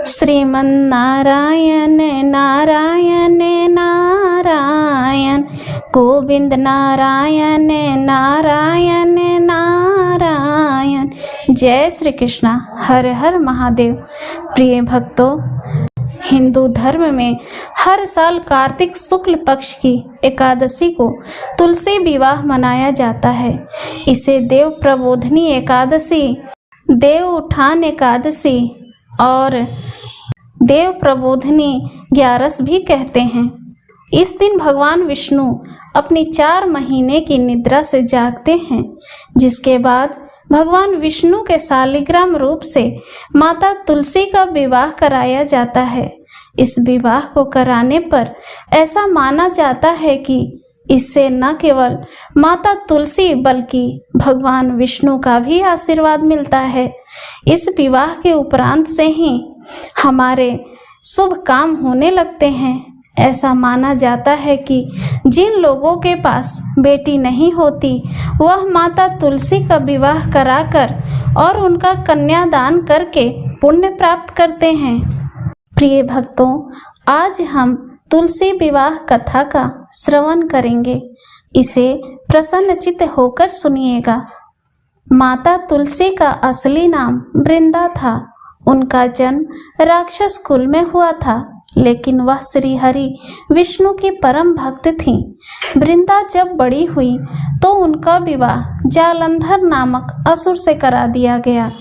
श्रीमन्नारायण नारायण नारायण, गोविंद नारायण नारायण नारायण। जय श्री कृष्णा। हर हर महादेव। प्रिय भक्तों, हिंदू धर्म में हर साल कार्तिक शुक्ल पक्ष की एकादशी को तुलसी विवाह मनाया जाता है। इसे देव प्रबोधनी एकादशी, देव उठान एकादशी और देव प्रबोधनी 11 भी कहते हैं। इस दिन भगवान विष्णु अपनी 4 महीने की निद्रा से जागते हैं, जिसके बाद भगवान विष्णु के शालिग्राम रूप से माता तुलसी का विवाह कराया जाता है। इस विवाह को कराने पर ऐसा माना जाता है कि इससे न केवल माता तुलसी बल्कि भगवान विष्णु का भी आशीर्वाद मिलता है। इस विवाह के उपरांत से ही हमारे शुभ काम होने लगते हैं। ऐसा माना जाता है कि जिन लोगों के पास बेटी नहीं होती, वह माता तुलसी का विवाह कराकर और उनका कन्यादान करके पुण्य प्राप्त करते हैं। प्रिय भक्तों, आज हम तुलसी विवाह कथा का श्रवण करेंगे। इसे प्रसन्नचित्त होकर सुनिएगा। माता तुलसी का असली नाम वृंदा था। उनका जन्म राक्षस कुल में हुआ था, लेकिन वह श्री हरि विष्णु की परम भक्त थीं। वृंदा जब बड़ी हुई तो उनका विवाह जालंधर नामक असुर से करा दिया गया।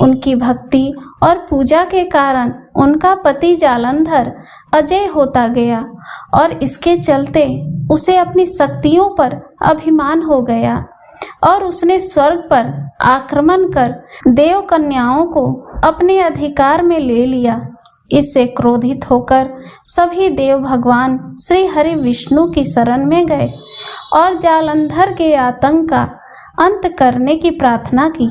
उनकी भक्ति और पूजा के कारण उनका पति जालंधर अजय होता गया और इसके चलते उसे अपनी शक्तियों पर अभिमान हो गया और उसने स्वर्ग पर आक्रमण कर देव कन्याओं को अपने अधिकार में ले लिया। इससे क्रोधित होकर सभी देव भगवान श्री हरि विष्णु की शरण में गए और जालंधर के आतंक का अंत करने की प्रार्थना की।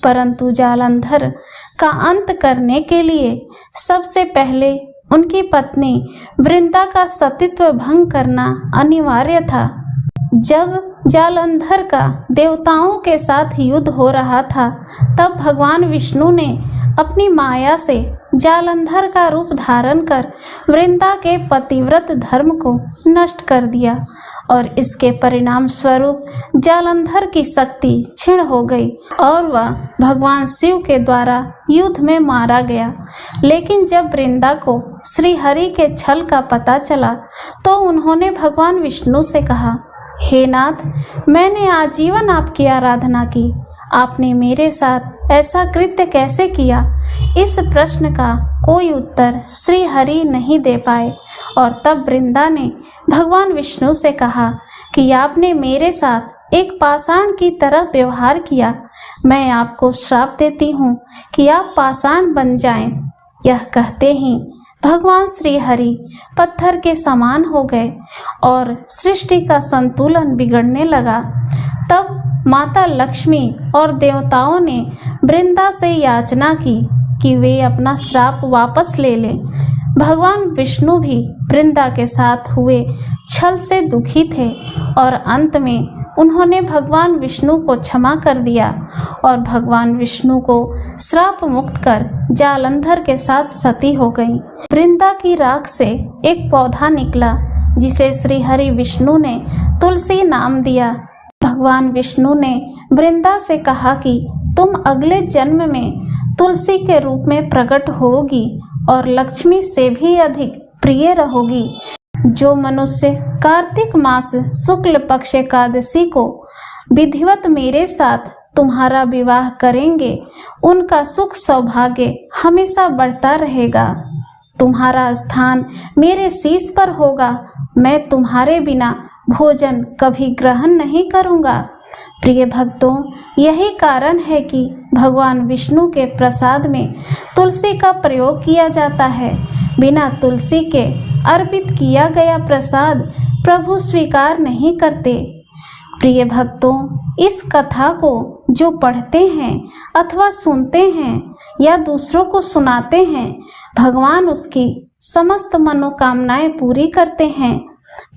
परंतु जालंधर का अंत करने के लिए सबसे पहले उनकी पत्नी वृंदा का सतीत्व भंग करना अनिवार्य था। जब जालंधर का देवताओं के साथ युद्ध हो रहा था, तब भगवान विष्णु ने अपनी माया से जालंधर का रूप धारण कर वृंदा के पतिव्रत धर्म को नष्ट कर दिया और इसके परिणाम स्वरूप जालंधर की शक्ति क्षीण हो गई और वह भगवान शिव के द्वारा युद्ध में मारा गया। लेकिन जब वृंदा को श्री हरि के छल का पता चला तो उन्होंने भगवान विष्णु से कहा, हे नाथ, मैंने आजीवन आपकी आराधना की, आपने मेरे साथ ऐसा कृत्य कैसे किया? इस प्रश्न का कोई उत्तर श्री हरि नहीं दे पाए और तब वृंदा ने भगवान विष्णु से कहा कि आपने मेरे साथ एक पाषाण की तरह व्यवहार किया। मैं आपको श्राप देती हूँ कि आप पाषाण बन जाएं। यह कहते ही भगवान श्री हरि पत्थर के समान हो गए और सृष्टि का संतुलन बिगड़ने लगा। तब माता लक्ष्मी और देवताओं ने वृंदा से याचना की कि वे अपना श्राप वापस ले लें। भगवान विष्णु भी वृंदा के साथ हुए छल से दुखी थे और अंत में उन्होंने भगवान विष्णु को क्षमा कर दिया और भगवान विष्णु को श्राप मुक्त कर जालंधर के साथ सती हो गई। वृंदा की राख से एक पौधा निकला जिसे श्री हरि विष्णु ने तुलसी नाम दिया। भगवान विष्णु ने वृंदा से कहा कि तुम अगले जन्म में तुलसी के रूप में प्रकट होगी और लक्ष्मी से भी अधिक प्रिय रहोगी। जो मनुष्य कार्तिक मास शुक्ल पक्ष एकादशी को विधिवत मेरे साथ तुम्हारा विवाह करेंगे, उनका सुख सौभाग्य हमेशा बढ़ता रहेगा। तुम्हारा स्थान मेरे शीश पर होगा। मैं तुम्हारे बिना भोजन कभी ग्रहण नहीं करूँगा। प्रिय भक्तों, यही कारण है कि भगवान विष्णु के प्रसाद में तुलसी का प्रयोग किया जाता है। बिना तुलसी के अर्पित किया गया प्रसाद प्रभु स्वीकार नहीं करते। प्रिय भक्तों, इस कथा को जो पढ़ते हैं अथवा सुनते हैं या दूसरों को सुनाते हैं, भगवान उसकी समस्त मनोकामनाएं पूरी करते हैं।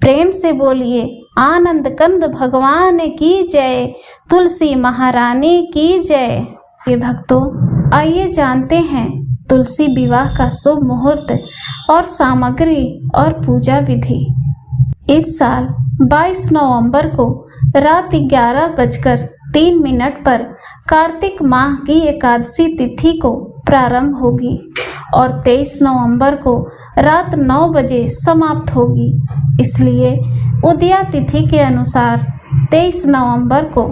प्रेम से बोलिए, आनंद कंद भगवान की जय, तुलसी महारानी की जय। ये भक्तों, आइए जानते हैं तुलसी विवाह का शुभ मुहूर्त और सामग्री और पूजा विधि। इस साल 22 नवंबर को रात 11:03 पर कार्तिक माह की एकादशी तिथि को प्रारंभ होगी और 23 नवंबर को रात 9 बजे समाप्त होगी। इसलिए उदया तिथि के अनुसार 23 नवंबर को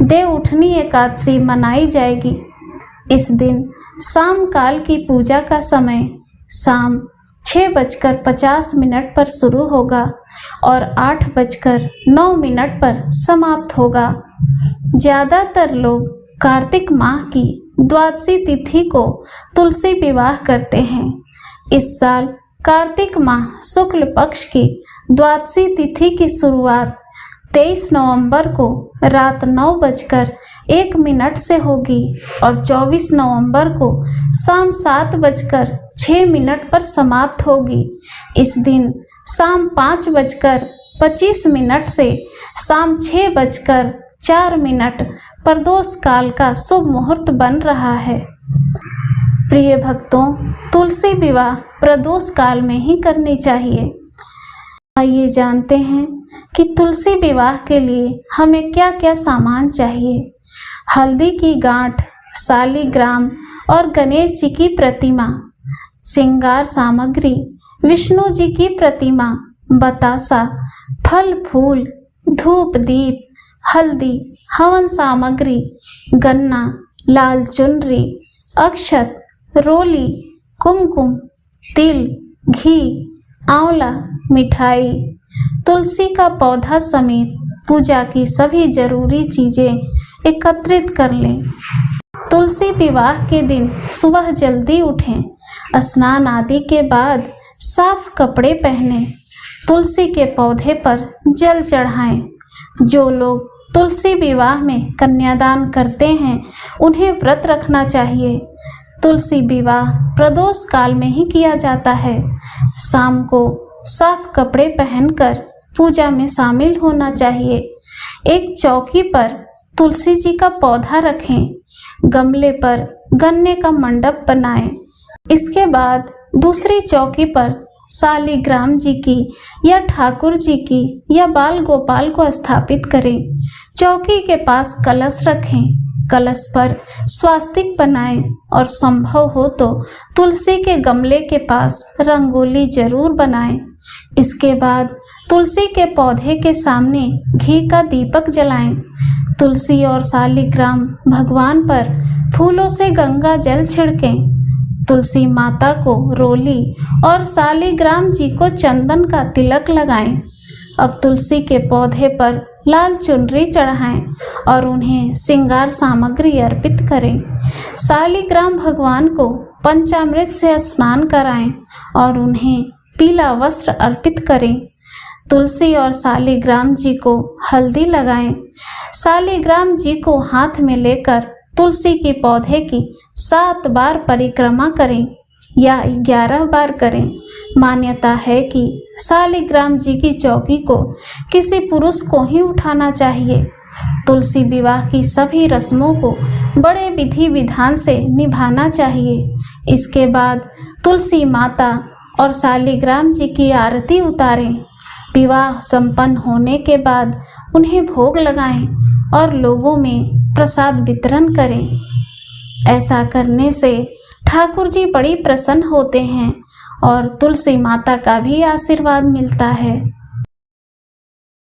देवउठनी एकादशी मनाई जाएगी। इस दिन शाम काल की पूजा का समय शाम 6:50 पर शुरू होगा और 8:09 पर समाप्त होगा। ज़्यादातर लोग कार्तिक माह की द्वादशी तिथि को तुलसी विवाह करते हैं। इस साल कार्तिक माह शुक्ल पक्ष की द्वादशी तिथि की शुरुआत 23 नवंबर को रात 9:01 से होगी और 24 नवंबर को शाम 7:06 पर समाप्त होगी। इस दिन शाम 5:25 से शाम 6:04 प्रदोष काल का शुभ मुहूर्त बन रहा है। प्रिय भक्तों, तुलसी विवाह प्रदोष काल में ही करनी चाहिए। आइए जानते हैं कि तुलसी विवाह के लिए हमें क्या क्या सामान चाहिए। हल्दी की गांठ, शालिग्राम और गणेश जी की प्रतिमा, श्रृंगार सामग्री, विष्णु जी की प्रतिमा, बतासा, फल फूल, धूप दीप, हल्दी, हवन सामग्री, गन्ना, लाल चुनरी, अक्षत, रोली, कुमकुम, तिल, घी, आंवला, मिठाई, तुलसी का पौधा समेत पूजा की सभी जरूरी चीजें एकत्रित कर लें। तुलसी विवाह के दिन सुबह जल्दी उठें, स्नान आदि के बाद साफ कपड़े पहनें, तुलसी के पौधे पर जल चढ़ाएं। जो लोग तुलसी विवाह में कन्यादान करते हैं उन्हें व्रत रखना चाहिए। तुलसी विवाह प्रदोष काल में ही किया जाता है। शाम को साफ कपड़े पहनकर पूजा में शामिल होना चाहिए। एक चौकी पर तुलसी जी का पौधा रखें, गमले पर गन्ने का मंडप बनाएं। इसके बाद दूसरी चौकी पर शालिग्राम जी की या ठाकुर जी की या बाल गोपाल को स्थापित करें। चौकी के पास कलश रखें, कलश पर स्वास्तिक बनाएं और संभव हो तो तुलसी के गमले के पास रंगोली जरूर बनाएं। इसके बाद तुलसी के पौधे के सामने घी का दीपक जलाएं। तुलसी और शालिग्राम भगवान पर फूलों से गंगा जल छिड़कें। तुलसी माता को रोली और शालिग्राम जी को चंदन का तिलक लगाएं। अब तुलसी के पौधे पर लाल चुनरी चढ़ाएं और उन्हें श्रृंगार सामग्री अर्पित करें। शालिग्राम भगवान को पंचामृत से स्नान कराएं और उन्हें पीला वस्त्र अर्पित करें। तुलसी और शालिग्राम जी को हल्दी लगाएं। शालिग्राम जी को हाथ में लेकर तुलसी के पौधे की 7 बार परिक्रमा करें या 11 बार करें। मान्यता है कि शालिग्राम जी की चौकी को किसी पुरुष को ही उठाना चाहिए। तुलसी विवाह की सभी रस्मों को बड़े विधि विधान से निभाना चाहिए। इसके बाद तुलसी माता और शालिग्राम जी की आरती उतारें। विवाह संपन्न होने के बाद उन्हें भोग लगाएं और लोगों में प्रसाद वितरण करें। ऐसा करने से ठाकुर जी बड़ी प्रसन्न होते हैं और तुलसी माता का भी आशीर्वाद मिलता है।